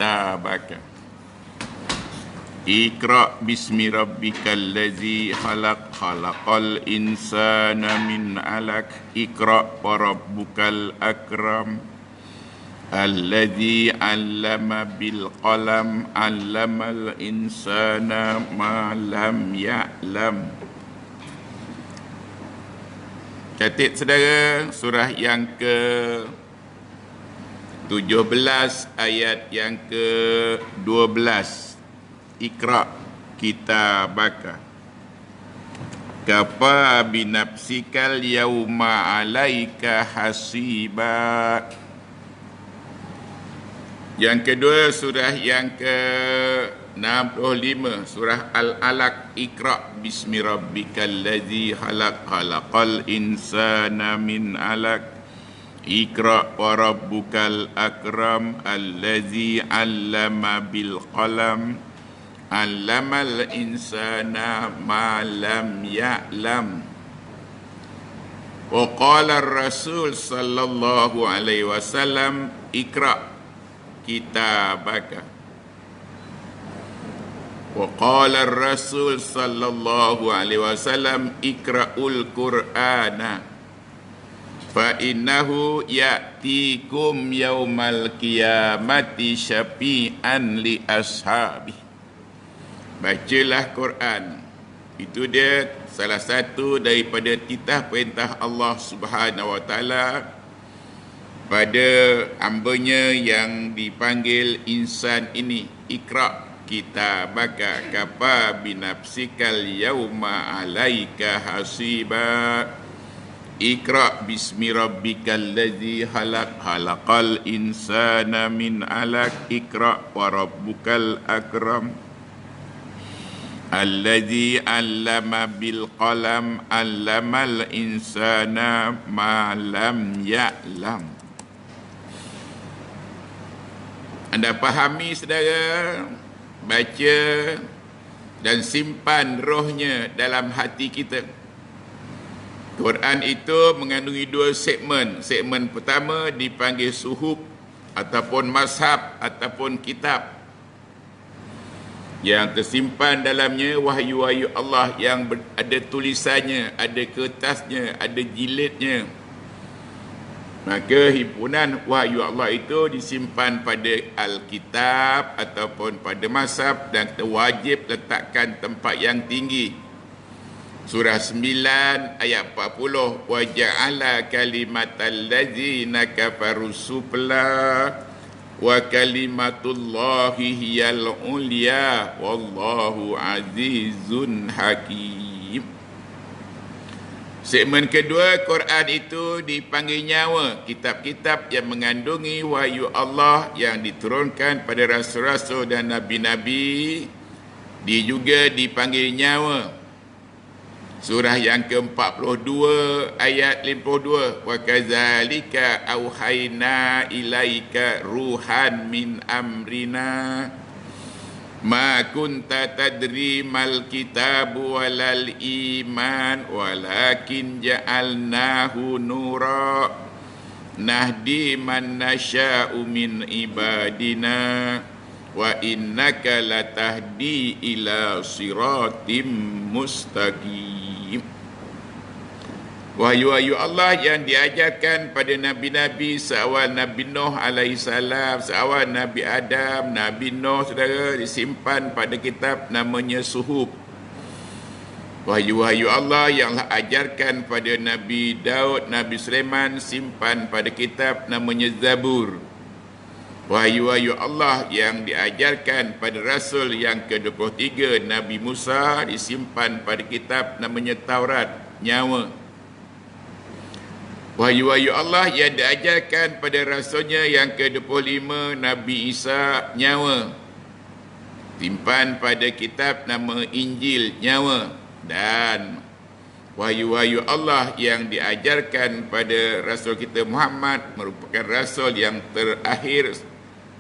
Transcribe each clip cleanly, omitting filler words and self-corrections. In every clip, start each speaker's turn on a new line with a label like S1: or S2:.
S1: kitabaka. Iqra bismi rabbikal ladzi khalaq, khalaqal insana min 'alaq. Iqra wa rabbukal akram, alladzi 'allama bil qalam, 'allamal insana ma lam ya'lam. Catat saudara, surah yang ke-17 ayat yang ke-12. Iqra kitabaka kafa binafsikal yauma alaika hasiba. Yang kedua, surah yang ke-65, surah Al-Alaq. Iqra bismi rabbikal ladzi khalaq, khalaqal insana min 'alaq. Iqra wa rabbukal akram, alladzi 'allama bil qalam, 'allamal insana ma lam ya'lam. Wa qala ar-rasul sallallahu alaihi wasallam, iqra kitabaka. Wa qala ar-rasul sallallahu alaihi wasallam, iqra'ul qur'ana fa innahu ya'tikum yaumal qiyamati syafi'an li ashabi. Bacalah Quran. Itu dia salah satu daripada titah perintah Allah Subhanahu wa taala pada hamba-Nya yang dipanggil insan ini. Iqra kitabaka kafa binafsikal yauma alaika hasiba. Iqra bismi rabbikal ladzi khalaq, khalaqal insana min 'alaq. Iqra wa rabbukal akram, alladzi 'allama bil qalam, 'allamal insana ma lam ya'lam. Anda fahami saudara? Baca dan simpan rohnya dalam hati kita. Quran itu mengandungi dua segmen. Segmen pertama dipanggil suhuf ataupun mazhab ataupun kitab, yang tersimpan dalamnya wahyu-wahyu Allah yang ada tulisannya, ada kertasnya, ada jilidnya. Maka himpunan wahyu Allah itu disimpan pada Alkitab ataupun pada mazhab, dan kita wajib letakkan tempat yang tinggi. Surah 9 ayat 40, wa ja'ala kalimatal ladzina kafaru sufla wa kalimatullahi hiyal ulya wallahu azizun hakim. Segmen kedua, Quran itu dipanggil nyawa. Kitab-kitab yang mengandungi wahyu Allah yang diturunkan pada rasul-rasul dan nabi-nabi, dia juga dipanggil nyawa. Surah yang ke-42 ayat 52, wa kadzalika auhayna ilaika ruhan min amrina ma kunta tadri mal kitabu walal iman walakin ja'alnahu nura nahdi man nasya'u min ibadina wa innaka latahdi ila siratim mustaqim. Wahyu-wahyu Allah yang diajarkan pada Nabi-Nabi seawal Nabi Nuh alaihissalam, seawal Nabi Adam, Nabi Nuh, saudara, disimpan pada kitab namanya suhuf. Wahyu-wahyu Allah yang ajarkan pada Nabi Daud, Nabi Sulaiman, simpan pada kitab namanya Zabur. Wahyu-wahyu Allah yang diajarkan pada Rasul yang ke-23, Nabi Musa, disimpan pada kitab namanya Taurat, nyawa. Wahyu-wahyu Allah yang diajarkan pada Rasulnya yang ke-25, Nabi Isa, nyawa. Simpan pada kitab nama Injil, nyawa. Dan wahyu-wahyu Allah yang diajarkan pada Rasul kita Muhammad merupakan Rasul yang terakhir,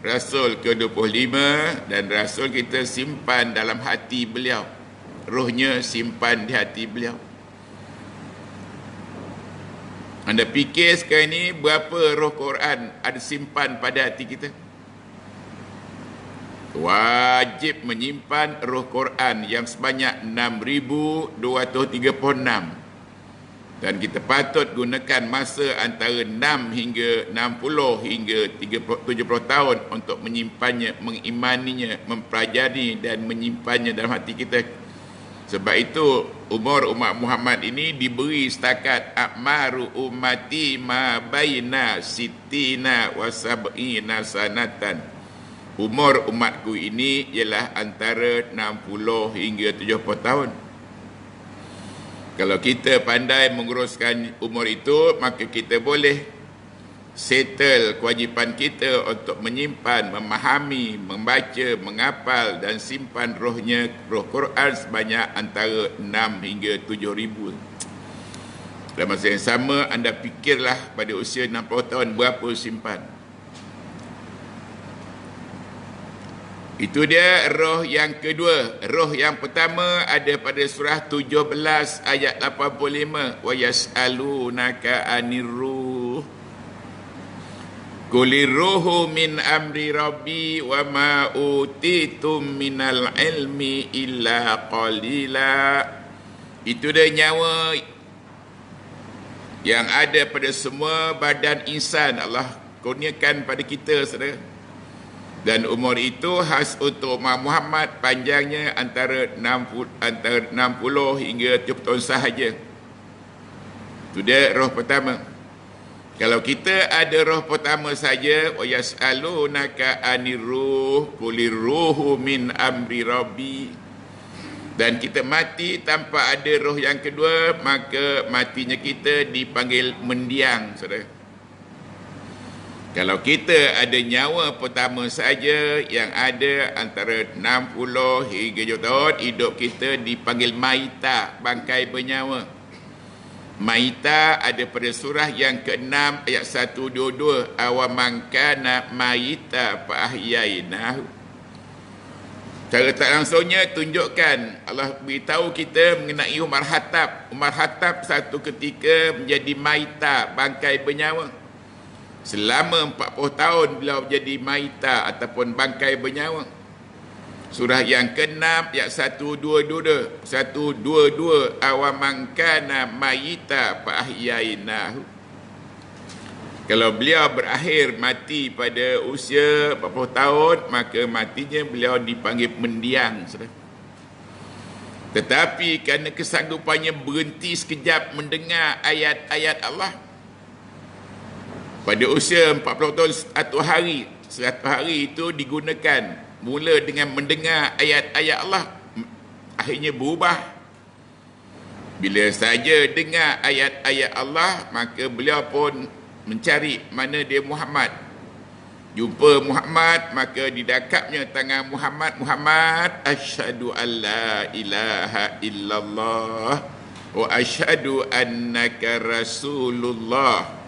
S1: Rasul ke-25, dan Rasul kita simpan dalam hati beliau. Rohnya simpan di hati beliau. Anda fikir sekarang ini berapa roh Quran ada simpan pada hati kita? wajib menyimpan roh Quran yang sebanyak 6,236. Dan kita patut gunakan masa antara 6 hingga 60 hingga 70 tahun untuk menyimpannya, mengimaninya, mempelajari dan menyimpannya dalam hati kita. Sebab itu umur umat Muhammad ini diberi setakat akmaru ummati ma baina sittina wa sab'ina sanatan. Umur umatku ini ialah antara 60 hingga 70 tahun. Kalau kita pandai menguruskan umur itu, maka kita boleh settle kewajipan kita untuk menyimpan, memahami, membaca, menghafal dan simpan roh Quran sebanyak antara 6 hingga 7,000. Dalam masa yang sama, anda fikirlah pada usia 60 tahun berapa simpan. Itu dia roh yang kedua. Roh yang pertama ada pada surah 17 ayat 85. Wa yas'alunaka 'anir ruh. Qulir ruhu min amri rabbi wa ma utitum minal ilmi illa qalila. Itu dia nyawa yang ada pada semua badan insan. Allah kurniakan pada kita, saudara. Dan umur itu khas untuk umat Muhammad, panjangnya antara 60 hingga 70 tahun sahaja. Itu dia roh pertama. Kalau kita ada roh pertama saja, wa yas'alunaka 'anir ruh qulir ruhu min amri rabbi, dan kita mati tanpa ada roh yang kedua, maka matinya kita dipanggil mendiang, saudara. Kalau kita ada nyawa pertama saja yang ada antara 60 hingga 70 tahun, hidup kita dipanggil maita, bangkai bernyawa. Maita ada pada surah yang ke-6 ayat 122. Awaman kana maita fa ahyainahu. Cara tak langsungnya tunjukkan Allah beritahu kita mengenai Umar Khattab. Umar Khattab satu ketika menjadi maita, bangkai bernyawa. Selama 40 tahun beliau jadi maita ataupun bangkai bernyawa. Surah yang ke-6 ayat 122. Awaman kana mayita fa ahyainahu. Kalau beliau berakhir mati pada usia 40 tahun, maka matinya beliau dipanggil mendiang, saudara. Tetapi kerana kesanggupannya berhenti sekejap mendengar ayat-ayat Allah, pada usia 40 tahun 100 hari, 100 hari itu digunakan mula dengan mendengar ayat-ayat Allah, akhirnya berubah. Bila saja dengar ayat-ayat Allah, maka beliau pun mencari mana dia Muhammad. Jumpa Muhammad, maka didekapnya tangan Muhammad. Muhammad, asyhadu an la ilaha illallah wa asyhadu annaka rasulullah.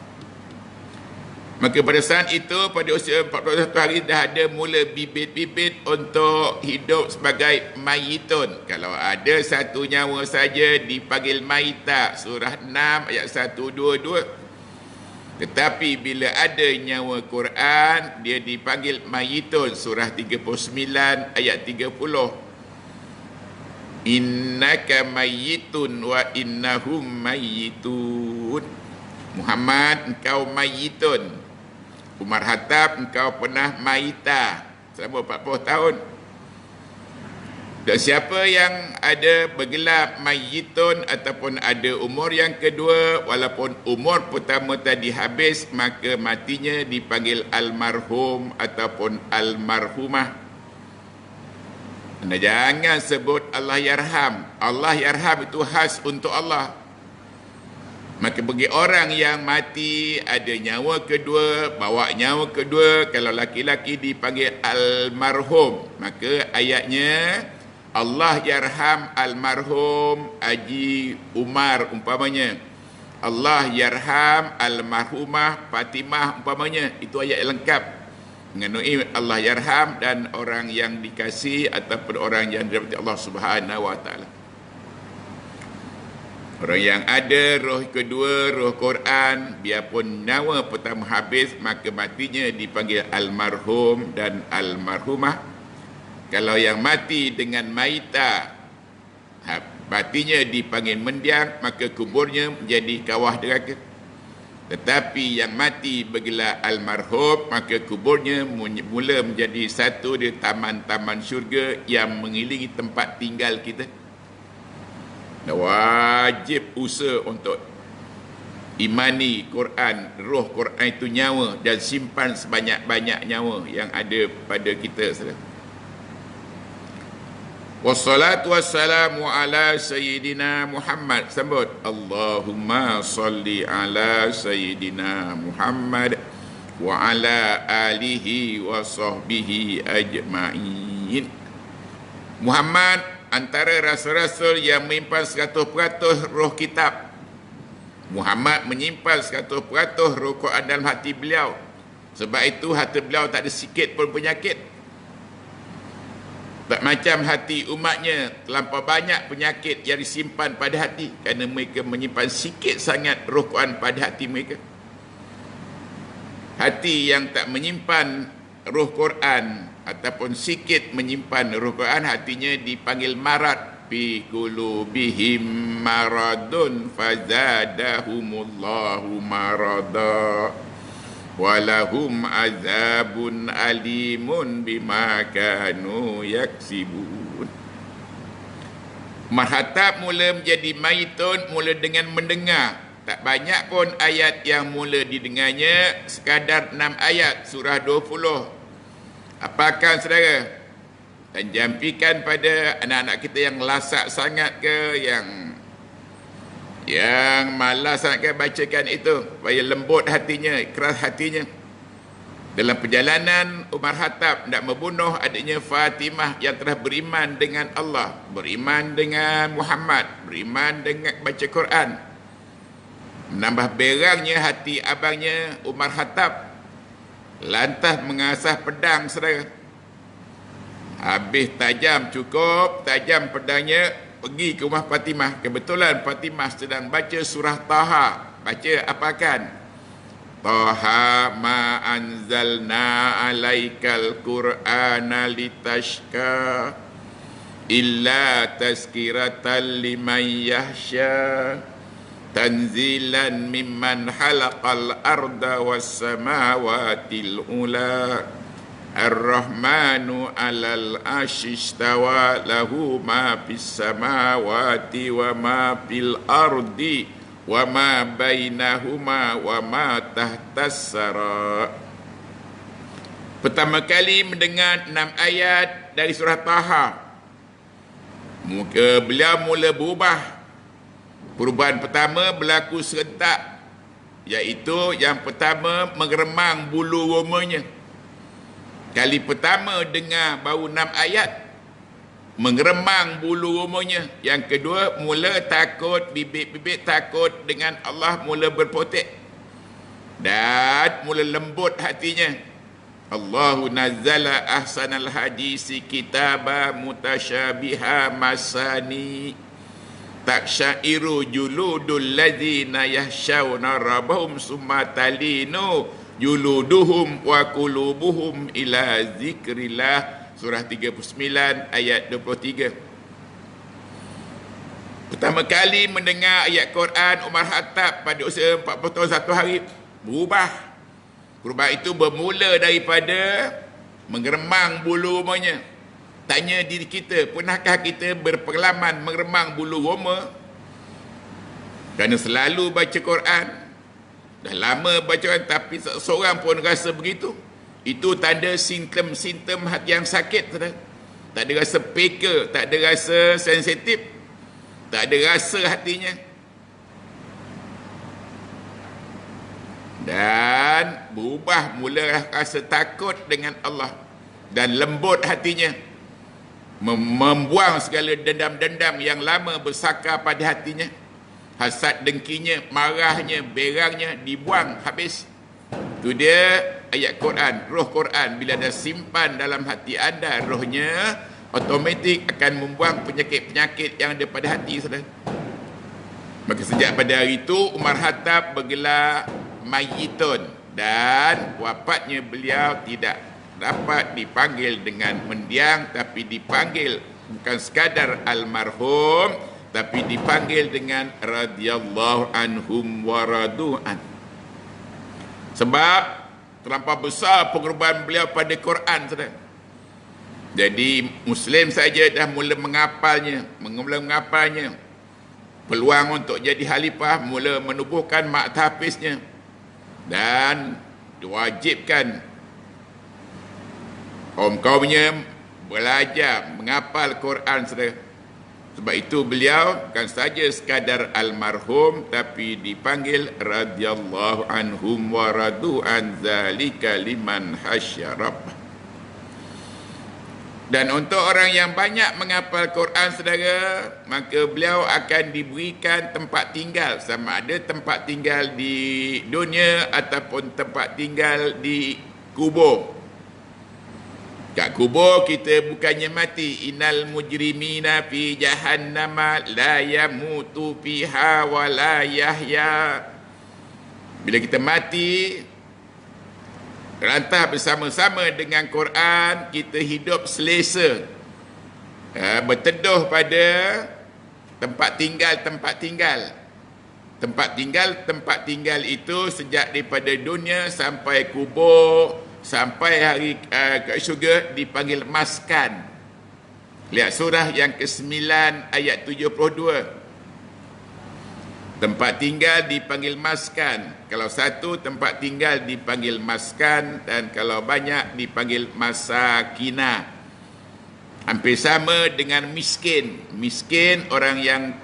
S1: Maka pada saat itu, pada usia 41 hari, dah ada mula bibit-bibit untuk hidup sebagai mayitun. Kalau ada satu nyawa saja dipanggil maita, surah 6 ayat 122. Tetapi bila ada nyawa Quran, dia dipanggil mayitun, surah 39 ayat 30. Innaka mayitun wa innahum mayitun. Muhammad, engkau mayitun. Umar Khattab, engkau pernah maita selama 40 tahun. Dan siapa yang ada bergelar mayitun ataupun ada umur yang kedua, walaupun umur pertama tadi habis, maka matinya dipanggil almarhum ataupun almarhumah. Anda jangan sebut Allah yarham. Allah yarham itu khas untuk Allah. Maka bagi orang yang mati ada nyawa kedua, bawa nyawa kedua, kalau laki-laki dipanggil almarhum, maka ayatnya Allah yarham almarhum Haji Umar umpamanya, Allah yarham almarhumah Fatimah umpamanya. Itu ayat lengkap mengenai Allah yarham dan orang yang dikasihi ataupun orang yang dirahmati Allah Subhanahu wa taala. Orang yang ada roh kedua, roh Quran, biarpun nyawa pertama habis, maka matinya dipanggil almarhum dan almarhumah. Kalau yang mati dengan maita, matinya dipanggil mendiang, maka kuburnya menjadi kawah neraka. Tetapi yang mati bergelar almarhum, maka kuburnya mula menjadi satu di taman-taman syurga yang mengelilingi tempat tinggal kita. Dan wajib usaha untuk imani Quran, roh Quran itu nyawa, dan simpan sebanyak-banyak nyawa yang ada pada kita. Wassalatu wassalamu ala Sayyidina Muhammad. Sambut. Allahumma salli ala Sayyidina Muhammad wa ala alihi wa sahbihi ajma'in. Muhammad antara rasul-rasul yang menyimpan 100% roh kitab. Muhammad menyimpan 100% roh Quran dalam hati beliau. Sebab itu hati beliau tak ada sikit pun penyakit. Tak macam hati umatnya, terlampau banyak penyakit yang disimpan pada hati kerana mereka menyimpan sikit sangat roh Quran pada hati mereka. Hati yang tak menyimpan roh Quran ataupun sikit menyimpan roh Quran, hatinya dipanggil marad. Fi qulubihim maradun fazadahumullahu marada walahum azabun alimun bima kanu yaksibun. Marhatab mula menjadi maitun mula dengan mendengar. Tak banyak pun ayat yang mula didengarnya, sekadar 6 ayat surah 20. Apakan saudara? Dan jampikan pada anak-anak kita yang lasak sangat ke, yang malas sangat bacakan itu, supaya lembut hatinya, keras hatinya. Dalam perjalanan Umar Khattab nak membunuh adiknya Fatimah yang telah beriman dengan Allah, beriman dengan Muhammad, beriman dengan baca Quran. Menambah berangnya hati abangnya Umar Khattab, lantas mengasah pedang saudara. Habis tajam, cukup tajam pedangnya, pergi ke rumah Fatimah. Kebetulan Fatimah sedang baca surah Taha. Baca apakan? Taha ma anzalna alaikal qur'ana litashka illa tazkiratan liman yahsya tanzilan mimman halaqal arda was samawatil ula. Ar-Rahmanu alal ashistawa lahu ma fis samawati wa ma fil ardi wa ma bainahuma wa ma tahtas sara. Pertama kali mendengar 6 ayat dari surah Taha, muka beliau mula berubah. Perubahan pertama berlaku serentak, iaitu yang pertama mengeremang bulu romanya. Kali pertama dengar baru 6 ayat, mengeremang bulu romanya. Yang kedua, mula takut, bibit-bibit takut dengan Allah mula berpotek. Dan mula lembut hatinya. Allahu nazzala ahsanal hadisi kitaba mutasyabiha masani taksyairu juludul ladzina yahsyawna rabbahum summa talinu juluduhum wa qulubuhum ila zikrillah. Surah 39 ayat 23. Pertama kali mendengar ayat Quran Umar Khattab pada usia 40 tahun 1 hari, berubah. Perubahan itu bermula daripada mengeremang bulu romanya. Tanya diri kita, pernahkah kita berpengalaman mengeremang bulu roma? Kerana selalu baca Quran, dah lama baca Quran, tapi seorang pun rasa begitu. Itu tanda simptom-simptom hati yang sakit. Tak ada rasa peka, tak ada rasa sensitif, tak ada rasa hatinya. Dan berubah, mula rasa takut dengan Allah. Dan lembut hatinya, membuang segala dendam-dendam yang lama bersakar pada hatinya. Hasad dengkinya, marahnya, berangnya dibuang habis. Itu dia ayat Quran, roh Quran. Bila dah simpan dalam hati anda, rohnya automatik akan membuang penyakit-penyakit yang ada pada hati. Maka sejak pada hari itu Umar Khattab bergelar Mayyitun, dan wafatnya beliau tidak dapat dipanggil dengan mendiang, tapi dipanggil bukan sekadar almarhum, tapi dipanggil dengan radhiyallahu anhum wa radu'an. Sebab terlampau besar pengorbanan beliau pada Quran, saudara. Jadi Muslim saja dah mula mengapalnya, peluang untuk jadi khalifah mula menubuhkan mak tahfiznya, dan diwajibkan kaum-kaumnya belajar menghafal Quran, saudara. Sebab itu beliau bukan saja sekadar almarhum, tapi dipanggil radhiyallahu anhum wa radu an zalika liman hasyarab. Dan untuk orang yang banyak menghafal Quran, saudara, maka beliau akan diberikan tempat tinggal, sama ada tempat tinggal di dunia ataupun tempat tinggal di kubur. Kat kubur kita bukannya mati. Innal mujrimina fi jahannama la yamutu fiha wa la yahya. Bila kita mati, rantah bersama-sama dengan Quran, kita hidup selesa, berteduh pada tempat tinggal itu sejak daripada dunia sampai kubur, sampai hari ke syurga dipanggil maskan. Lihat surah yang ke-9 ayat 72. Tempat tinggal dipanggil maskan. Kalau satu tempat tinggal dipanggil maskan, dan kalau banyak dipanggil masakina. Hampir sama dengan miskin. Miskin orang yang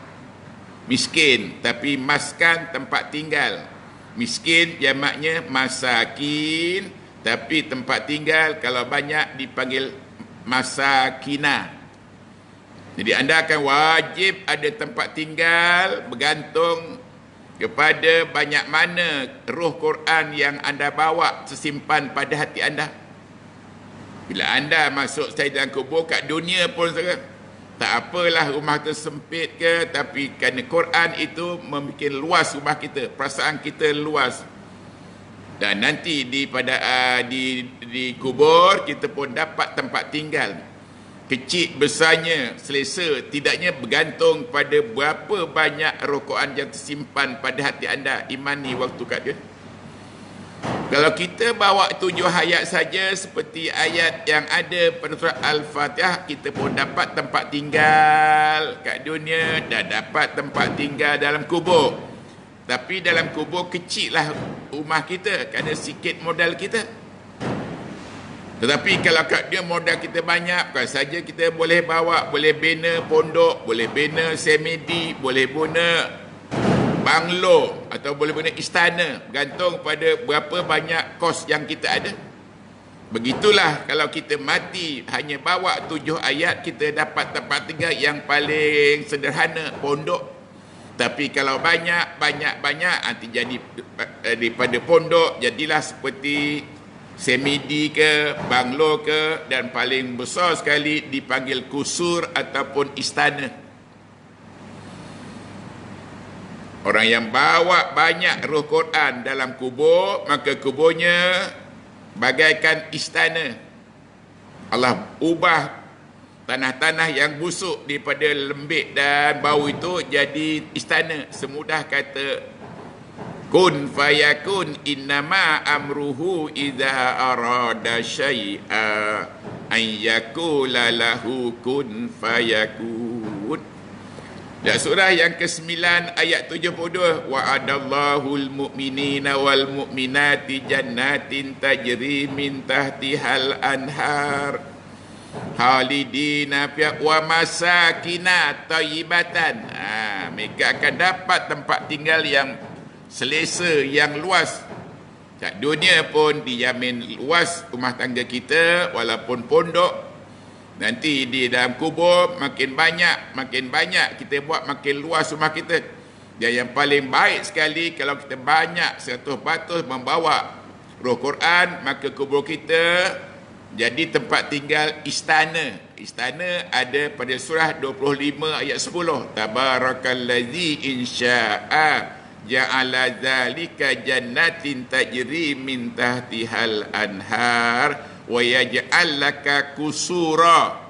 S1: miskin, tapi maskan tempat tinggal. Miskin jamaknya masakin, tapi tempat tinggal kalau banyak dipanggil masakina. Jadi anda akan wajib ada tempat tinggal bergantung kepada banyak mana roh Quran yang anda bawa tersimpan pada hati anda. Bila anda masuk saya dalam kubur kat dunia pun, saudara, tak apalah rumah kita sempit ke, tapi kerana Quran itu membuat luas rumah kita, perasaan kita luas. Dan nanti di kubur kita pun dapat tempat tinggal. Kecil besarnya selesa, tidaknya bergantung pada berapa banyak roh Quran yang tersimpan pada hati anda. Imani waktu kat dia. Kalau kita bawa 7 ayat saja seperti ayat yang ada pada surah Al-Fatihah, kita pun dapat tempat tinggal kat dunia dan dapat tempat tinggal dalam kubur. Tapi dalam kubur kecil lah rumah kita kerana sikit modal kita. Tetapi kalau kat dia modal kita banyak, bukan saja kita boleh bawa, boleh bina pondok, boleh bina semedi, boleh bina banglo atau boleh bina istana, bergantung pada berapa banyak kos yang kita ada. Begitulah kalau kita mati hanya bawa 7 ayat, kita dapat tempat tinggal yang paling sederhana, pondok. Tapi kalau banyak nanti jadi daripada pondok jadilah seperti semedi ke, banglo ke, dan paling besar sekali dipanggil kusur ataupun istana. Orang yang bawa banyak roh Quran dalam kubur, maka kuburnya bagaikan istana. Allah ubah tanah-tanah yang busuk daripada lembik dan bau itu jadi istana. Semudah kata kun fayakun, innama amruhu idza arada syai'a an yakula lahu kun fayakun. Dan surah yang ke-9 ayat 72, wa'adallahul mu'minina wal mu'minati jannatin tajri min tahtihal anhar khalidina fiha wa masakina thayyibatan. Mereka akan dapat tempat tinggal yang selesa, yang luas. Kat dunia pun dijamin luas rumah tangga kita, walaupun pondok. Nanti di dalam kubur makin banyak kita buat, makin luas rumah kita. Dan yang paling baik sekali kalau kita banyak 100% membawa roh Quran, maka kubur kita jadi tempat tinggal istana. Istana ada pada surah 25 ayat 10. Tabarakallazi insya'a ja'ala dzalika jannatin tajri min tahtihal anhar wa yaj'al laka kusura.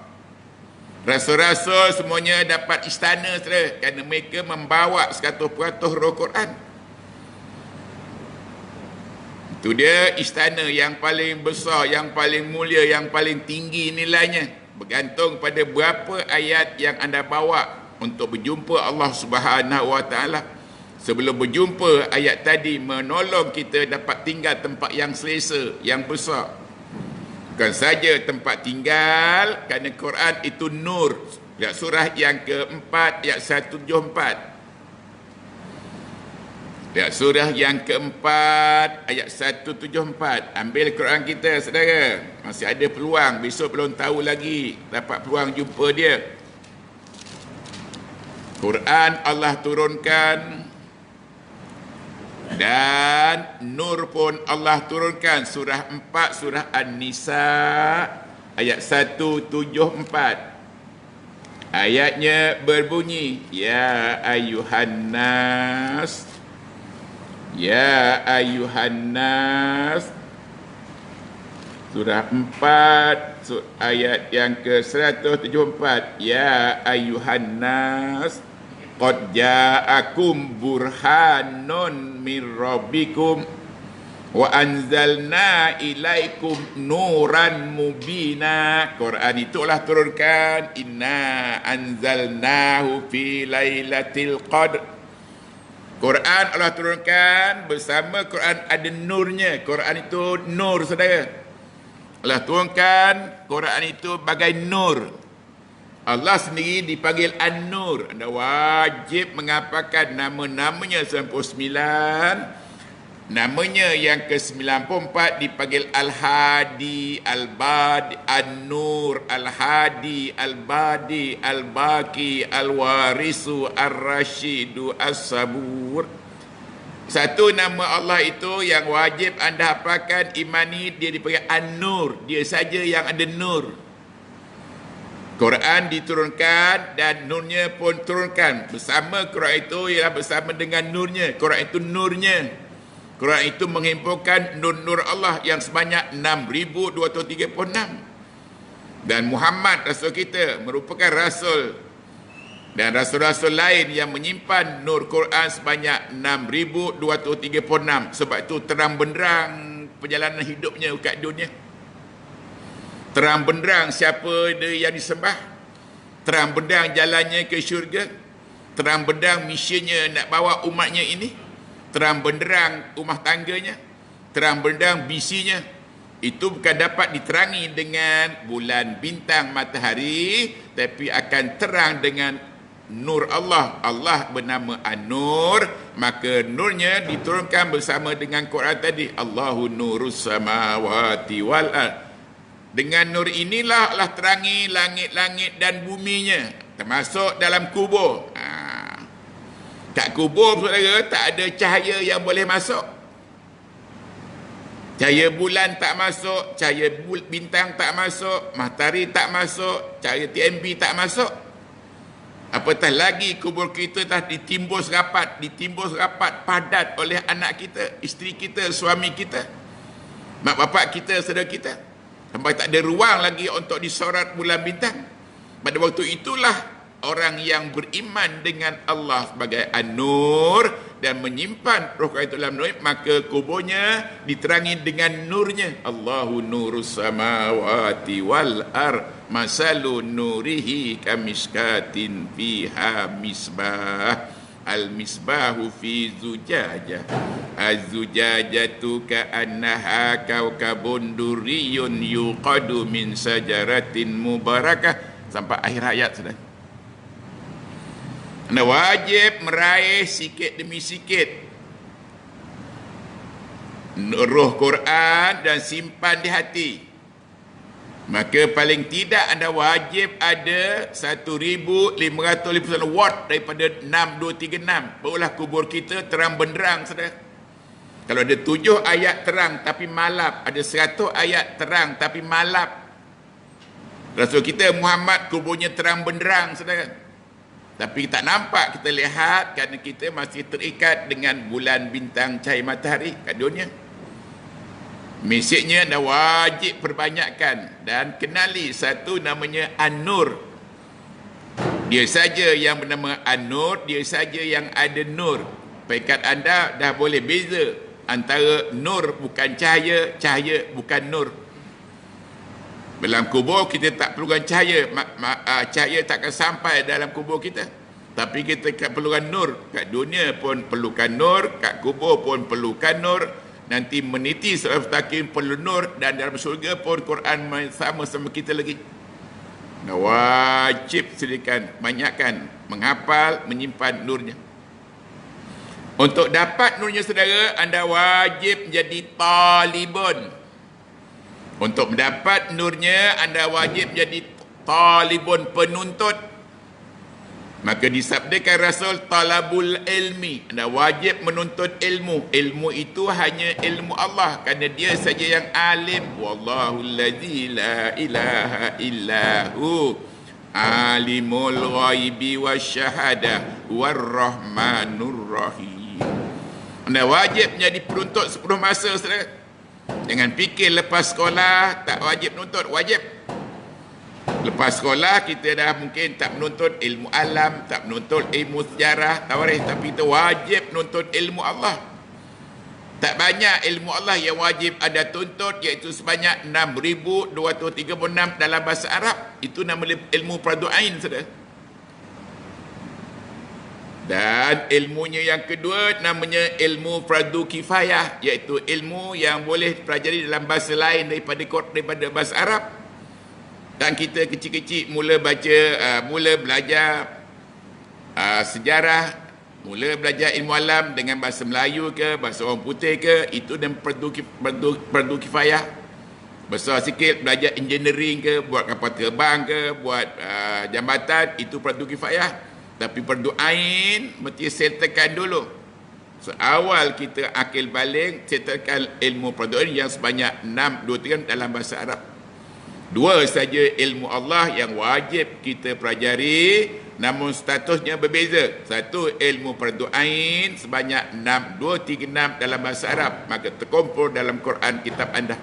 S1: Rasul-rasul semuanya dapat istana saudara, kerana mereka membawa 100% roh Quran. Itu dia istana yang paling besar, yang paling mulia, yang paling tinggi nilainya. Bergantung pada berapa ayat yang anda bawa untuk berjumpa Allah Subhanahu Wa Taala. Sebelum berjumpa, ayat tadi menolong kita dapat tinggal tempat yang selesa, yang besar. Bukan saja tempat tinggal, kerana Quran itu nur. Lihat surah yang keempat, ayat 174. Lihat surah yang keempat, ayat 174. Ambil Quran kita, saudara. Masih ada peluang, besok belum tahu lagi dapat peluang jumpa dia. Quran Allah turunkan, dan nur pun Allah turunkan. Surah 4, surah An-Nisa, ayat 174. Ayatnya berbunyi, Ya ayuhan nas, Ya ayuhan nas. Surah 4, ayat yang ke-174. Ya ayuhan nas, Qad ja'akum burhanun min rabbikum wa anzalna ilaikum nuran mubina. Quran itulah turunkan, inna anzalnahu fi lailatul qadr. Quran Allah turunkan, bersama Quran ada nurnya. Quran itu nur, saudara. Allah turunkan Quran itu bagai nur. Allah sendiri dipanggil An-Nur. Anda wajib mengapakan nama-namanya 99. Namanya yang ke-94 dipanggil Al-Hadi, Al-Badi, An-Nur, Al-Hadi, Al-Badi, Al-Baqi, Al-Warisu, Ar-Rashidu, As-Sabur. Satu nama Allah itu yang wajib anda hafalkan, imani, dia dipanggil An-Nur. Dia saja yang ada nur. Quran diturunkan dan nurnya pun turunkan. Bersama Quran itu ialah bersama dengan nurnya. Quran itu nurnya. Quran itu menghimpunkan nur-nur Allah yang sebanyak 6,236. Dan Muhammad Rasul kita merupakan Rasul. Dan Rasul-Rasul lain yang menyimpan nur Quran sebanyak 6,236. Sebab itu terang benderang perjalanan hidupnya kat dunia. Terang benderang siapa dia yang disembah. Terang benderang jalannya ke syurga. Terang benderang misinya nak bawa umatnya ini. Terang benderang rumah tangganya. Terang benderang visinya. Itu bukan dapat diterangi dengan bulan, bintang, matahari, tapi akan terang dengan nur Allah. Allah bernama An-Nur, maka nurnya diturunkan bersama dengan Quran tadi. Allahu nurus samawati wal ardh. Dengan nur inilah Allah terangi langit-langit dan buminya, termasuk dalam kubur. Kat kubur, saudara, tak ada cahaya yang boleh masuk. Cahaya bulan tak masuk, cahaya bintang tak masuk, matahari tak masuk, cahaya TNB tak masuk. Apatah lagi kubur kita dah ditimbus rapat padat oleh anak kita, isteri kita, suami kita, mak bapak kita, saudara kita. Sampai tak ada ruang lagi untuk disorot bulan bintang. Pada waktu itulah orang yang beriman dengan Allah sebagai An-Nur dan menyimpan roh itu dalam nur, maka kuburnya diterangi dengan nurnya. Allahu nurus samawati wal ardh, masalu nurihi kamiskatin fiha misbah. Al-misbahu fi zujajah. Az-zujajatu ka'annaha kawkabun duriyun yuqadu min sajaratin mubarakah. Sampai akhir ayat sudah. Anda wajib meraih sikit demi sikit roh Quran dan simpan di hati. Maka paling tidak anda wajib ada 1,550 watt daripada 6236. Barulah kubur kita terang benderang, saudara. Kalau ada 7 ayat terang tapi malap, ada 100 ayat terang tapi malap. Rasul kita Muhammad kuburnya terang benderang, saudara. Tapi tak nampak, kita lihat kerana kita masih terikat dengan bulan, bintang, cahaya matahari kat dunia. Mesejnya anda wajib perbanyakkan dan kenali satu namanya An-Nur. Dia saja yang bernama An-Nur, dia saja yang ada nur. Pekat anda dah boleh beza antara nur bukan cahaya, cahaya bukan nur. Dalam kubur kita tak perlukan cahaya, cahaya takkan sampai dalam kubur kita. Tapi kita perlukan nur. Kat dunia pun perlukan nur, kat kubur pun perlukan nur. Nanti meniti Siratal Mustaqim perlu nur, dan dalam syurga pun Quran sama kita lagi. Wajib sediakan, banyakkan menghafal, menyimpan nurnya. Untuk dapat nurnya saudara, anda wajib menjadi talibun. Untuk mendapat nurnya, anda wajib menjadi talibun, penuntut. Maka disabdakan Rasul, talabul ilmi, anda wajib menuntut ilmu. Ilmu itu hanya ilmu Allah, kerana dia saja yang alim. Wallahu allazi la ilaha illahu alimul ghaibi wasyahadah warrahmanur rahim. Anda wajib menjadi penuntut sepenuh masa, saudara. Jangan fikir lepas sekolah tak wajib menuntut, wajib. Lepas sekolah kita dah mungkin tak menuntut ilmu alam, tak menuntut ilmu sejarah, tawarikh, tapi kita wajib menuntut ilmu Allah. Tak banyak ilmu Allah yang wajib ada tuntut, iaitu sebanyak 6,236 dalam bahasa Arab. Itu nama ilmu fardu ain, saudara. Dan ilmunya yang kedua namanya ilmu fardu kifayah, iaitu ilmu yang boleh dipelajari dalam bahasa lain daripada bahasa Arab. Dan kita kecil-kecil mula belajar sejarah, mula belajar ilmu alam dengan bahasa Melayu ke, bahasa orang putih ke, itu dan fardu kifayah. Besar sikit belajar engineering ke, buat kapal terbang ke, buat jambatan, itu fardu kifayah. Tapi fardu ain mesti settlekan dulu. So, awal kita akil balik, settlekan ilmu fardu ain yang sebanyak 623 dalam bahasa Arab. 2 saja ilmu Allah yang wajib kita pelajari, namun statusnya berbeza. Satu ilmu fardu ain sebanyak 6,236 dalam bahasa Arab, maka terkumpul dalam Quran kitab anda.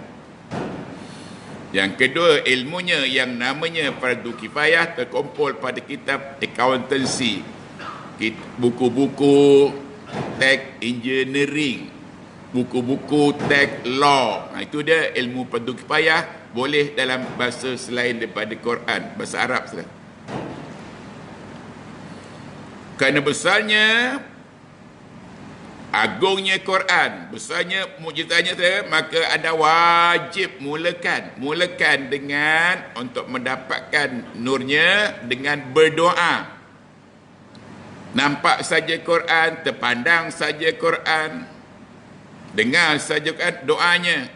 S1: Yang kedua ilmunya yang namanya fardu kifayah terkumpul pada kitab accountancy, buku-buku tech engineering, buku-buku tech law. Itu dia ilmu fardu kifayah, boleh dalam bahasa selain daripada Quran, bahasa Arab saja. Kerana besarnya, agungnya Quran, besarnya mukjizatnya saja, maka anda wajib mulakan dengan untuk mendapatkan nurnya dengan berdoa. Nampak saja Quran, terpandang saja Quran, dengar saja Quran, doanya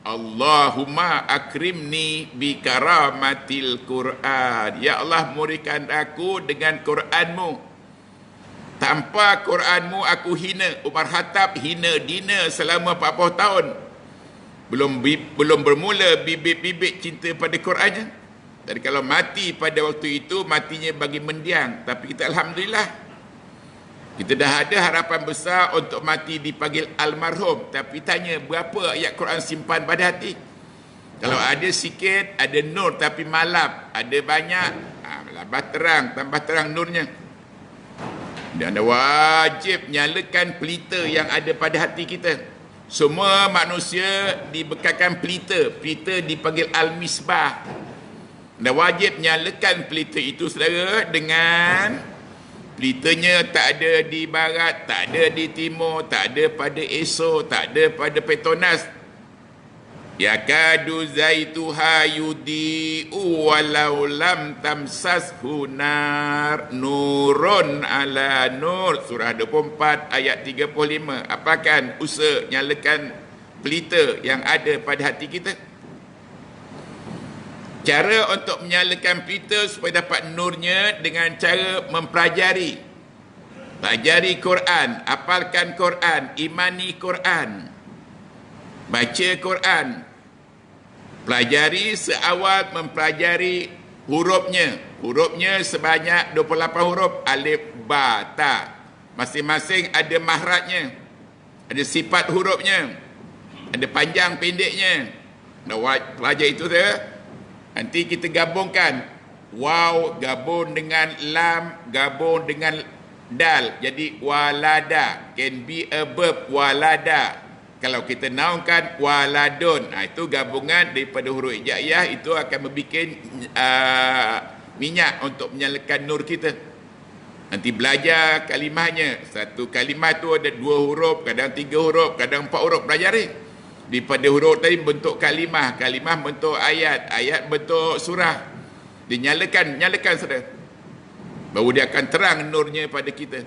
S1: Allahumma akrimni bi karamatil Quran. Ya Allah, muridkan aku dengan Quranmu. Tanpa Quranmu aku hina. Umar Khattab hina dina selama 40 tahun. Belum bermula bibit-bibit cinta pada Qurannya. Jadi kalau mati pada waktu itu, matinya bagi mendiang. Tapi kita alhamdulillah, kita dah ada harapan besar untuk mati dipanggil almarhum. Tapi tanya, berapa ayat Quran simpan pada hati? Kalau ada sikit, ada nur tapi malam. Ada banyak, tambah terang nurnya. Dan anda wajib nyalakan pelita yang ada pada hati kita. Semua manusia dibekalkan pelita. Pelita dipanggil al-misbah. Anda wajib nyalakan pelita itu, saudara, dengan pelitanya tak ada di barat, tak ada di timur, tak ada pada esok, tak ada pada Petronas. Yakadu zaituha yudi'u walau lam tamsashu nar, nurun ala nur. Surah 24 ayat 35. Apakan usaha nyalakan pelita yang ada pada hati kita? Cara untuk menyalakan pelita supaya dapat nurnya dengan cara mempelajari. Pelajari Quran, hafalkan Quran, imani Quran, baca Quran. Pelajari seawal mempelajari hurufnya. Hurufnya sebanyak 28 huruf, alif, ba, ta. Masing-masing ada mahratnya, ada sifat hurufnya. Ada panjang pendeknya. Pelajar itu dia. Nanti kita gabungkan. Waw gabung dengan lam, gabung dengan dal. Jadi walada. Can be a verb, walada. Kalau kita naunkan waladun. Itu gabungan daripada huruf hijaiyah. Itu akan membuat minyak untuk menyalakan nur kita. Nanti belajar kalimahnya. Satu kalimah tu ada 2 huruf, kadang 3 huruf, kadang 4 huruf. Belajar ni. Daripada huruf tadi bentuk kalimah. Kalimah bentuk ayat. Ayat bentuk surah. Dia nyalakan saudara. Baru dia akan terang nurnya pada kita.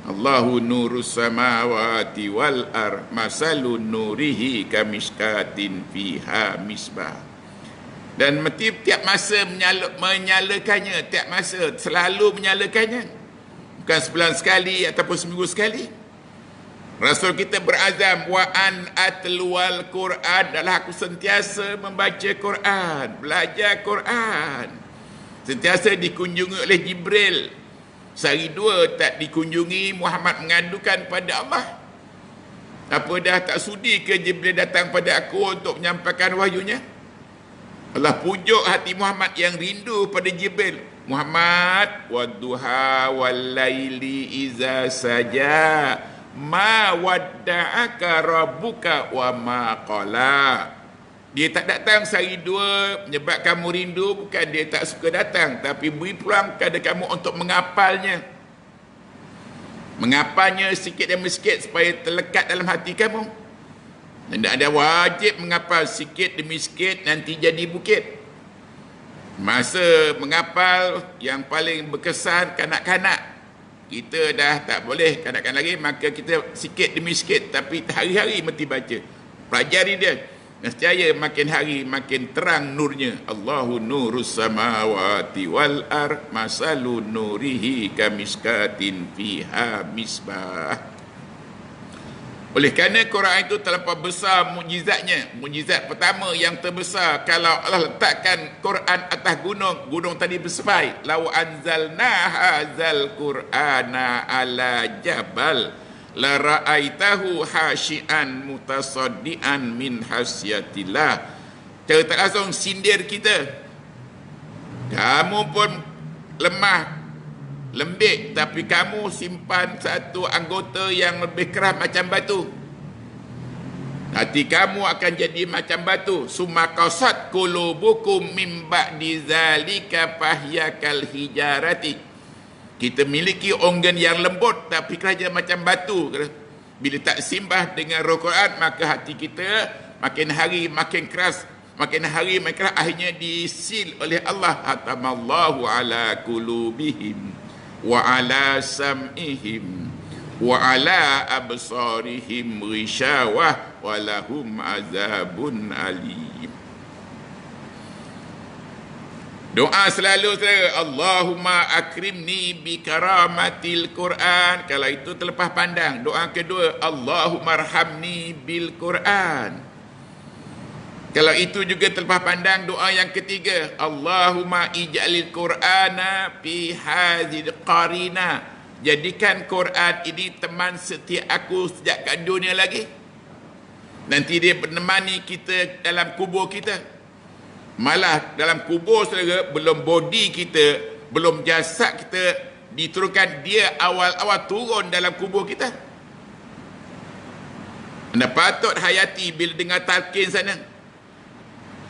S1: Allahu nurus samawati wal ar. Masalun nurihi kamiskatin fiha misbah. Dan tiap masa menyalakannya, tiap masa selalu menyalakannya. Bukan sebulan sekali ataupun seminggu sekali. Rasul kita berazam, wa an atluwal Quran, adalah aku sentiasa membaca Quran, belajar Quran. Sentiasa dikunjungi oleh Jibril. Sehari 2 tak dikunjungi, Muhammad mengadukan pada Allah. Apa dah tak sudi ke Jibril datang pada aku untuk menyampaikan wahyunya? Allah pujuk hati Muhammad yang rindu pada Jibril. Muhammad, wadduha wal laili iza saja, ma wadda'aka rabbuka wa ma qala. Dia tak datang sehari 2 menyebabkan kamu rindu, bukan dia tak suka datang, tapi beri peluang kepada kamu untuk menghafalnya. Menghafalnya sikit demi sikit supaya terlekat dalam hati kamu. Dan tak ada wajib menghafal sikit demi sikit nanti jadi bukit. Masa menghafal yang paling berkesan kanak-kanak. Kita dah tak boleh kanak-kanak lagi, maka kita sikit demi sikit tapi hari-hari mesti baca. Pelajari dia. Nescaya makin hari makin terang nurnya. Allahu nurus samawati wal ar. Masalu nurihi kamiskatin fiha misbah. Oleh kerana Quran itu terlampau besar mukjizatnya. Mukjizat pertama yang terbesar, kalau Allah letakkan Quran atas gunung, gunung tadi bersepai. Lau anzalna hadzal Qur'ana ala jabal la ra'aitahu hasyi'an mutasaddian min hasyatillah. Cara tak langsung sindir kita. Kamu pun lemah, lembik, tapi kamu simpan satu anggota yang lebih keras macam batu. Hati kamu akan jadi macam batu. Summa qasat qulubukum mim ba'di zalika fahyakal hijarati. Kita miliki organ yang lembut tapi kerja macam batu. Bila tak simbah dengan Roh Quran, maka hati kita makin hari makin keras, makin hari makin keras, akhirnya disil oleh Allah. Hatamallahu ala qulubihim wa ala sam'ihim wa ala absarihim ghishawah wa lahum azabun alim. Doa selalu saudara, Allahumma akrimni bi karamatil Quran. Kalau itu terlepas pandang. Doa kedua, Allahumma arhamni bil Quran. Kalau itu juga terlepas pandang, doa yang ketiga, Allahumma ij'alil Qur'ana fi hadzal qarina. Jadikan Quran ini teman setia aku sejak kat dunia lagi. Nanti dia menemani kita dalam kubur kita. Malah dalam kubur saudara, belum body kita, belum jasad kita diturunkan, dia awal-awal turun dalam kubur kita. Anda patut hayati bila dengar talqin sana.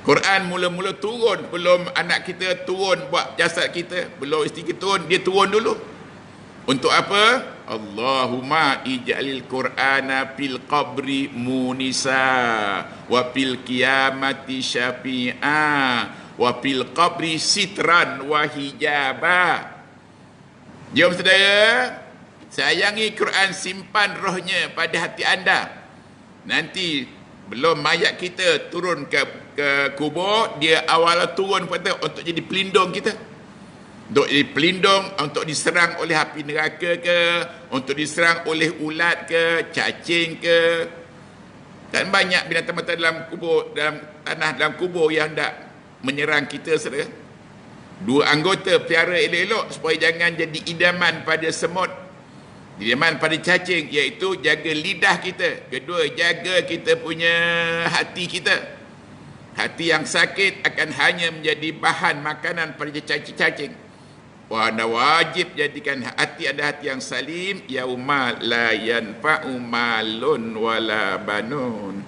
S1: Quran mula-mula turun, belum anak kita turun buat jasad kita, belum isteri kita turun, dia turun dulu. Untuk apa? Allahumma ij'alil Qur'ana fil qabri munisa wa fil qiyamati syafi'a wa fil qabri sitran wa hijaba. Jom saudara, sayangi Quran, simpan rohnya pada hati anda. Nanti belum mayat kita turun ke kubur, dia awal turun pada untuk jadi pelindung kita. Untuk jadi pelindung, untuk diserang oleh api neraka ke, untuk diserang oleh ulat ke, cacing ke. Dan banyak binatang-binatang dalam kubur, dalam tanah dalam kubur yang tak menyerang kita saudara. 2 anggota pelihara elok-elok supaya jangan jadi idaman pada semut. Kediaman pada cacing, iaitu jaga lidah kita. Kedua, jaga kita punya hati kita. Hati yang sakit akan hanya menjadi bahan makanan pada cacing-cacing. Wah, anda wajib jadikan hati anda hati yang salim. Yauma la yanfa'u malun wala banun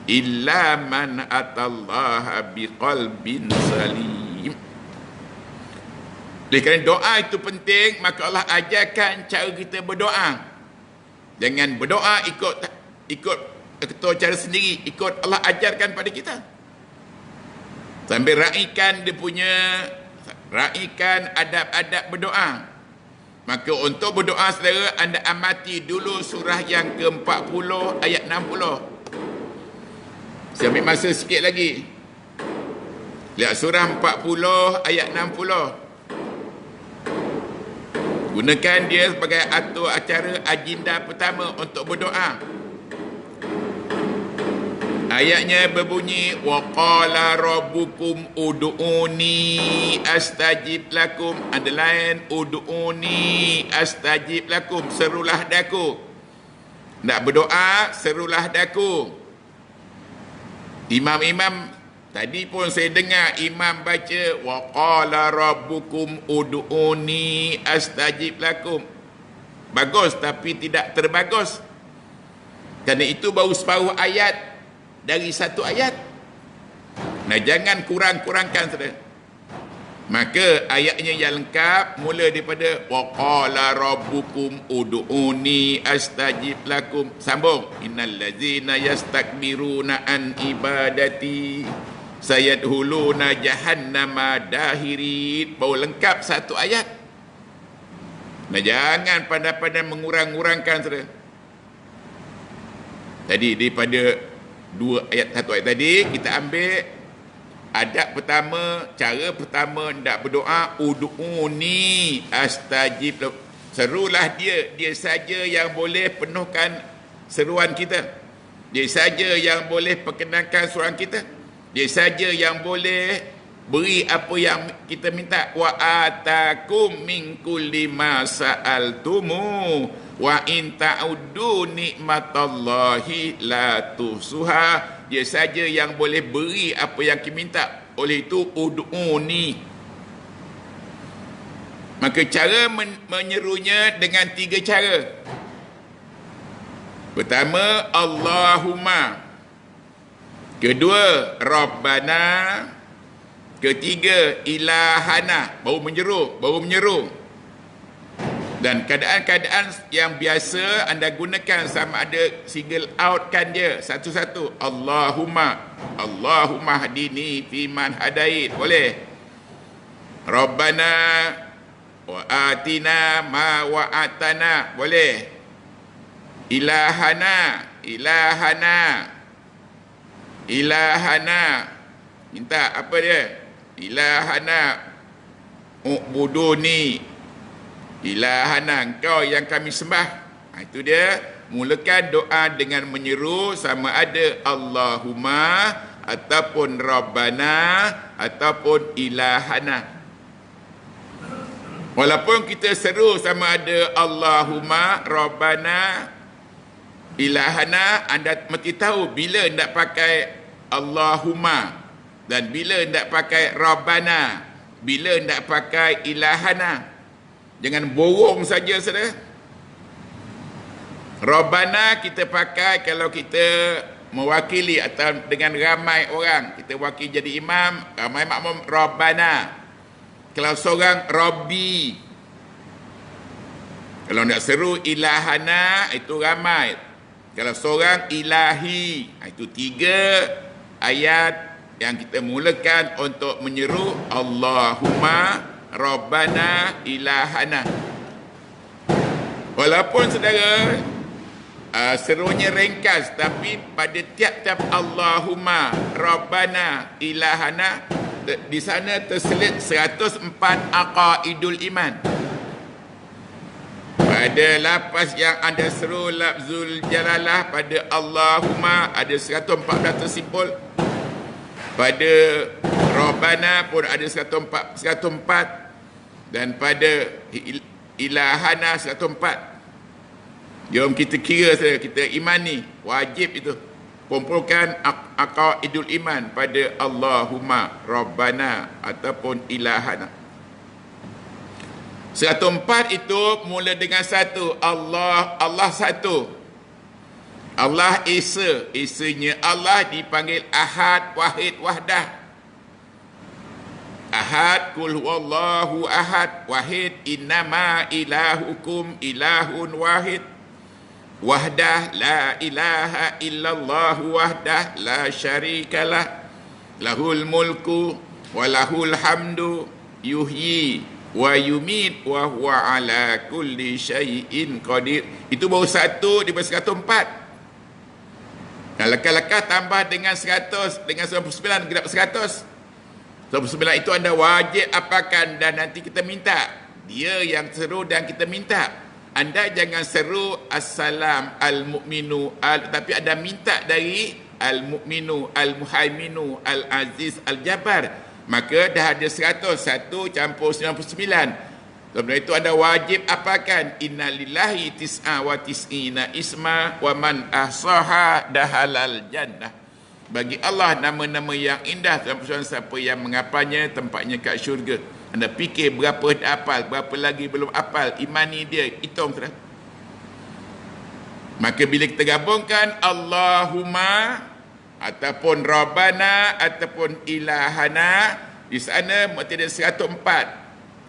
S1: illa man atallaha biqalbin salim. Oleh kerana doa itu penting, maka Allah ajarkan cara kita berdoa. Jangan berdoa ikut cara sendiri, ikut Allah ajarkan pada kita. Sambil raikan adab-adab berdoa. Maka untuk berdoa saudara, anda amati dulu surah yang ke-40 ayat 60. Saya ambil masa sikit lagi. Lihat surah 40 ayat 60. Gunakan dia sebagai atur acara agenda pertama untuk berdoa. Ayatnya berbunyi, wa qala rabbukum ud'uni astajib lakum. Underline ud'uni astajib lakum. Serulah daku. Nak berdoa, serulah daku. Imam-imam tadi pun saya dengar imam baca wa qala rabbukum ud'uni astajib lakum. Bagus tapi tidak terbagus. Kerana itu baru separuh ayat dari satu ayat. Nah, jangan kurang-kurangkan saudara. Maka ayatnya yang lengkap mula daripada wa qala rabbukum ud'uni astajib lakum. Sambung, innal ladzina yastakbiruna an ibadati sayadkhuluna jahannama dahirin. Baru lengkap satu ayat. Nah, jangan pandai-pandai mengurang-urangkan saudara. Tadi daripada satu ayat tadi, kita ambil adab pertama, cara pertama hendak berdoa, ud'uni astajib lakum. Serulah dia saja yang boleh penuhkan seruan kita. Dia saja yang boleh perkenankan seruan kita. Dia saja yang boleh beri apa yang kita minta. Wa atakum min kulli ma sa'altumu wa in ta'uddu nikmatallahi la tuhsuha. Dia saja yang boleh beri apa yang kita minta. Oleh itu ud'uni. Maka cara menyerunya dengan 3 cara. Pertama, Allahumma. Kedua, Rabbana. Ketiga, Ilahana. Baru menyeru. Dan keadaan-keadaan yang biasa anda gunakan sama ada single out kan dia satu-satu. Allahumma hadini fiman hadait. Boleh. Rabbana wa atina ma wa'atana. Boleh. Ilahana. Minta apa dia? Ilahana ubuduni. Ilahana, engkau yang kami sembah. Itu dia. Mulakan doa dengan menyeru sama ada Allahumma ataupun Rabbana ataupun Ilahana. Walaupun kita seru sama ada Allahumma, Rabbana, Ilahana, anda mesti tahu bila hendak pakai Allahumma dan bila hendak pakai Rabbana, bila hendak pakai Ilahana. Jangan borong saja saudara. Rabbana kita pakai kalau kita mewakili atau dengan ramai orang. Kita wakil jadi imam, ramai makmum, Rabbana. Kalau seorang, Rabbi. Kalau nak seru Ilahana, itu ramai. Kalau seorang, Ilahi. Itu 3 ayat yang kita mulakan untuk menyeru Allahumma, Rabbana, Ilahana. Walaupun saudara serunya ringkas, tapi pada tiap-tiap Allahumma, Rabbana, Ilahana, di sana terselit 104 aqaidul iman. Pada lafaz yang anda seru lafzul jalalah pada Allahumma ada 114 tersimpul. Pada Rabbana pun ada 104 dan pada Ilahana 104. Jom kita kira saja, kita imani. Wajib itu. Kumpulkan aqaidul iman pada Allahumma Rabbana ataupun ilahana. 104 itu mula dengan satu. Allah satu. Allah Esa. Esanya Allah dipanggil Ahad, Wahid, Wahdah. Ahad, kul huwallahu ahad. Wahid, innama ilahukum ilahun wahid. Wahdah, la ilaha illallah wahdah, la syarikalah. Lahul mulku, wa lahul hamdu, yuhyi, wa yumit, wa huwa ala kulli syai'in qadir. Itu baru satu di 104. Nah, lekas-lekas tambah dengan 100, dengan 99, genap 100. 99 itu anda wajib apakan dan nanti kita minta. Dia yang seru dan kita minta. Anda jangan seru assalam al-mu'minu tapi anda minta dari al-mu'minu, al-muhaiminu, al-aziz, al-jabbar. Maka dah ada 100, 1 campur 99. Sebab itu anda wajib apakan? Inna lillahi tis'a wa tis'ina isma wa man ahsaha dahalal jannah. Bagi Allah nama-nama yang indah, siapa yang mengapanya tempatnya kat syurga. Anda fikir berapa dah hafal, berapa lagi belum hafal, imani dia, hitung sudah. Maka bila kita gabungkan Allahumma ataupun Rabbana ataupun ilahana, di sana mesti ada 104.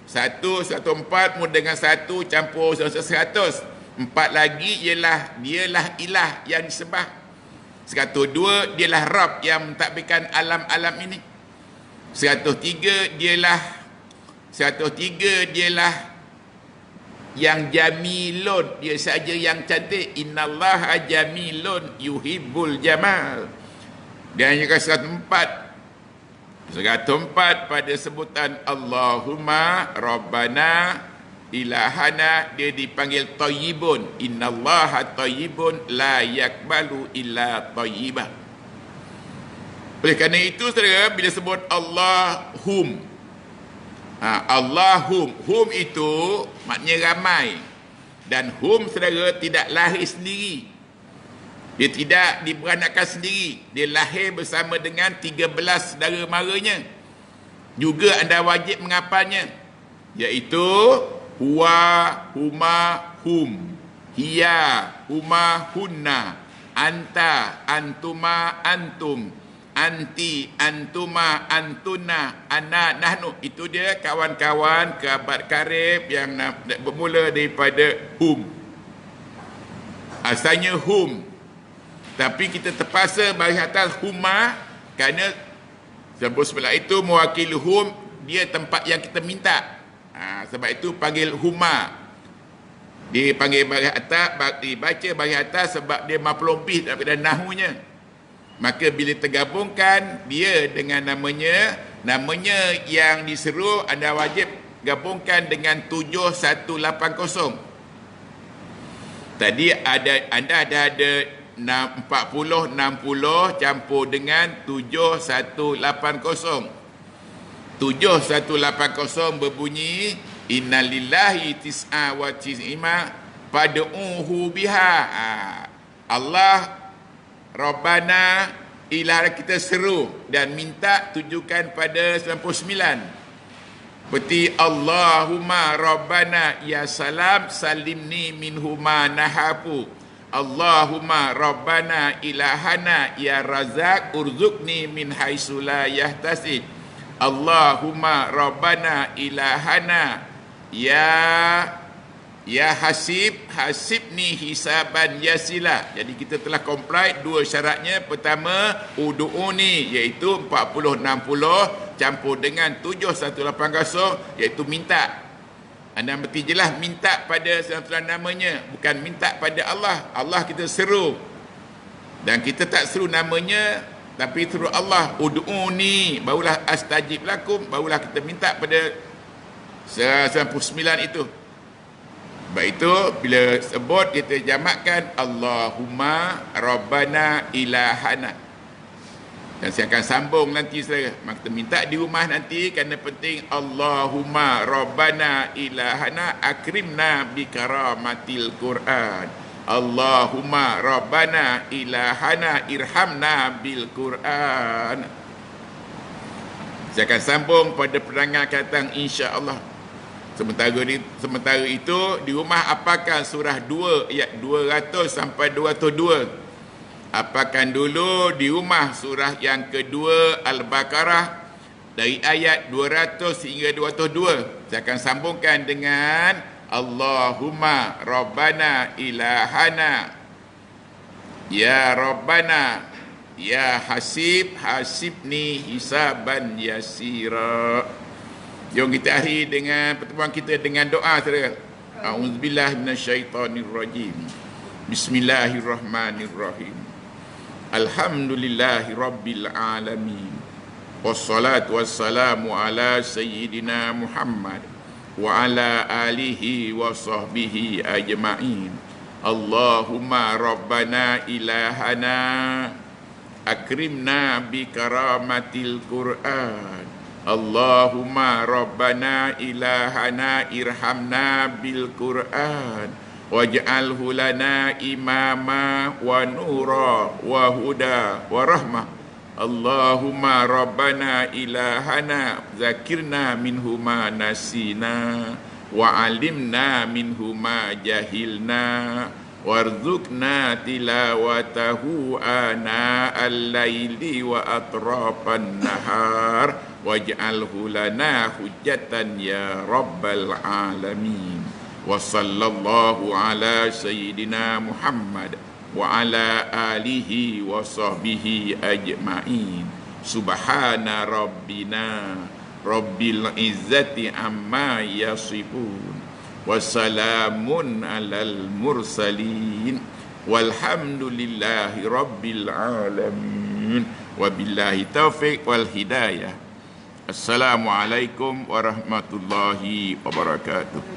S1: 104 mula dengan 1 campur 100. 4 lagi ialah dialah ilah yang disembah. 102 dialah Rabb yang mentadbirkan alam-alam ini. 103 dialah yang jamilun, dia saja yang cantik. Innallaha jamilun yuhibbul jamal. Dan yang ke 104 pada sebutan Allahumma Rabbana ilahana, dia dipanggil tayyibun. Innallaha tayyibun la yakbalu illa tayyibah. Oleh kerana itu saudara, bila sebut Allahum, Allahum, hum itu maknanya ramai. Dan hum saudara tidak lahir sendiri. Dia tidak diberanakkan sendiri. Dia lahir bersama dengan 13 saudara maranya. Juga anda wajib mengapalnya, iaitu huwa, huma, hum, hiya, huma, hunna, anta, antuma, antum, anti, antuma, antuna, ana, nahnu. Itu dia kawan-kawan, kerabat karib yang bermula daripada hum. Asalnya hum, tapi kita terpaksa bagi atas huma kerana sebab sebelah itu mewakili hum, dia tempat yang kita minta. Sebab itu panggil huma. Dipanggil bagi atas, dibaca bagi atas sebab dia maf'ul bih daripada nahunya. Maka bila tergabungkan dia dengan namanya yang diseru, anda wajib gabungkan dengan 7180. Tadi anda ada 40 60 campur dengan 7180. 7180 berbunyi innalillahi tis'a wa tis'ima pad'uhu biha. Allah Rabbana ilah kita seru dan minta tujukan pada 99. Seperti Allahumma Rabbana ya salam salimni minhuma nahafu. Allahumma Rabbana ilahana ya razak urzukni min haitsu la yahtasib. Allahumma Rabbana ilahana ya hasibni hisaban yasila. Jadi kita telah comply dua syaratnya. Pertama, udu'uni, iaitu 40 60 campur dengan 7180, iaitu minta. Anda berarti jelas minta pada sesuatu namanya, bukan minta pada Allah. Allah kita seru. Dan kita tak seru namanya, tapi seru Allah. Ud'uni, barulah astajib lakum, barulah kita minta pada 99 itu. Sebab itu bila sebut kita jamakkan Allahumma Rabbana ilahana. Dan saya akan sambung nanti saudara. Maka kita minta di rumah nanti, kerana penting Allahumma Rabbana ilahana akrimna bi karamatil Quran. Allahumma Rabbana ilahana irhamna bil Quran. Saya akan sambung pada penerangan kata insya-Allah. Sementara itu di rumah apakan surah 2 ayat 200 sampai 202. Apakan dulu di rumah surah yang kedua Al-Baqarah dari ayat 200 hingga 202. Saya akan sambungkan dengan Allahumma Rabbana ilahana ya Rabbana ya hasibni hisaban yasira. Jom kita akhiri dengan pertemuan kita dengan doa saudara. A'udzubillahi minasyaitonirrajim. Bismillahirrahmanirrahim. Alhamdulillahi rabbil alamin. Wassalatu wassalamu ala sayyidina Muhammad wa ala alihi wa sahbihi ajma'in. Allahumma rabbana ilahana akrimna bi karamatil Qur'an. Allahumma rabbana ilahana irhamna bil Qur'an waj'alhu lana imama wa nura wa huda wa rahmah. Allahumma rabbana ilahana zakirna minhu ma nasina wa alimna minhu ma jahilna warzuqna tilawatahu ana al-laili wa atrafan nahar waj'alhu lana hujjatan ya rabbal alamin. Wa sallallahu ala sayyidina Muhammad wa ala alihi wa sahbihi ajma'in. Subhana rabbina rabbil izzati amma yasifun wa salamun alal mursalin walhamdulillahi rabbil alamin. Wabillahi taufiq wal hidayah. Assalamualaikum warahmatullahi wabarakatuh.